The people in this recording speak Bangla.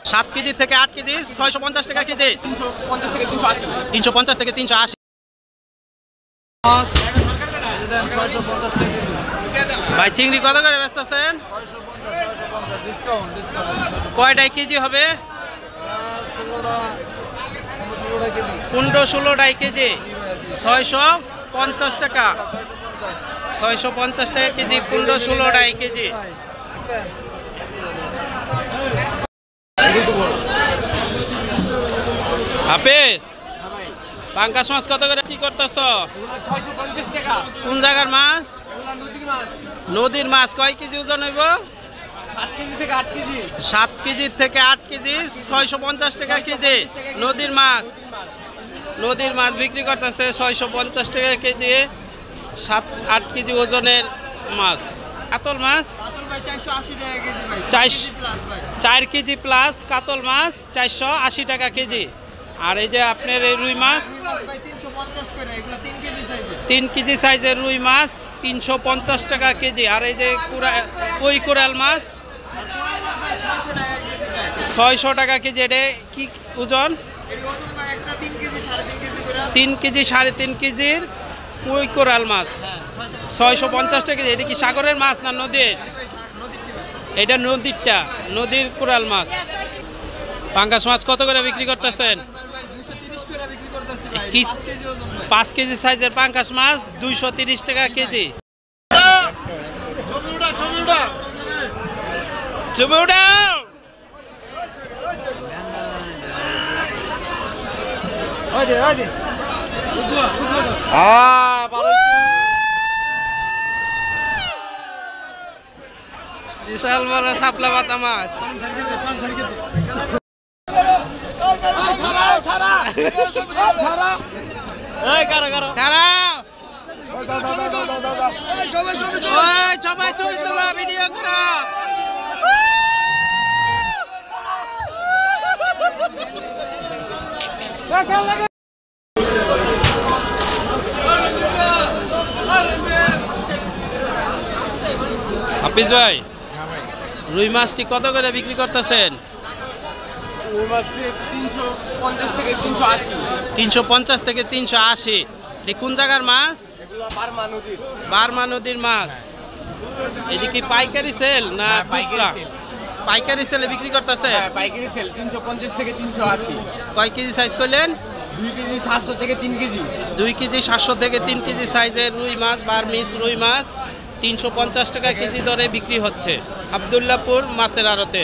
7 কেজি থেকে 8 কেজি 650 টাকা কেজি। 350 থেকে 380। ভাই চিংড়ি কত করে বেচতেছেন? কয়টাই কেজি হবে? 15-16 কেজি 650 টাকা। 650 টাকা কেজি, 15-16 কেজি। হাফেজ পাঙ্কাশ মাছ কত করে কি করতেছ? 650 টাকা। কোন জায়গার মাছ? নদীর মাছ। কয় কেজি ওজন হইব? 7 কেজি থেকে 8 কেজি। 7 কেজি থেকে 8 কেজি 650 টাকা কেজি। নদীর মাছ। নদীর মাছ বিক্রি করতেছে 650 টাকা কেজি। 7-8 কেজি ওজনের মাছ। কাতল মাছ 4 কেজি প্লাস কাতল মাছ 480 টাকা কেজি। আর এই যে আপনার এই রুই মাছ 3 কেজি সাইজের রুই মাছ 350 টাকা কেজি। আর এই যে কই কোরাল মাছ 600 টাকা কেজি। এটা কি ওজন? 3 কেজি 3.5 কেজির কই কোরাল মাছ 650 টাকা কেজি। এটা কি সাগরের মাছ না নদীর? এটা নদীরটা, নদীর কোরাল মাছ। পাঙ্গাস মাছ কত করে বিক্রি করতেছেন? 5 কেজি সাইজের পাঙ্গাস মাছ 230 টাকা কেজি। বিশাল বড় শাপলা পাতা মাছ। সবাই ছবি তোলা, ভিডিও করা। হাফিজ ভাই রুই মাছটি কত করে বিক্রি করতেছেন? 350 থেকে 380। 350 থেকে 380। কোন জায়গার মাছ? বার্মা নদীর মাছ। এদিকে পাইকারি সেল না খুচরা? পাইকারি সেলে বিক্রি করতেছে। পাইকারি সেল 350 থেকে 380। কয় কেজি সাইজ করলেন? 2 কেজি 700 থেকে 3 কেজি। 2 কেজি 700 থেকে 3 কেজি সাইজের রুই মাছ, বার্মিস রুই মাছ 350 টাকা কেজি দরে বিক্রি হচ্ছে আব্দুল্লাহপুর মাছের আড়তে।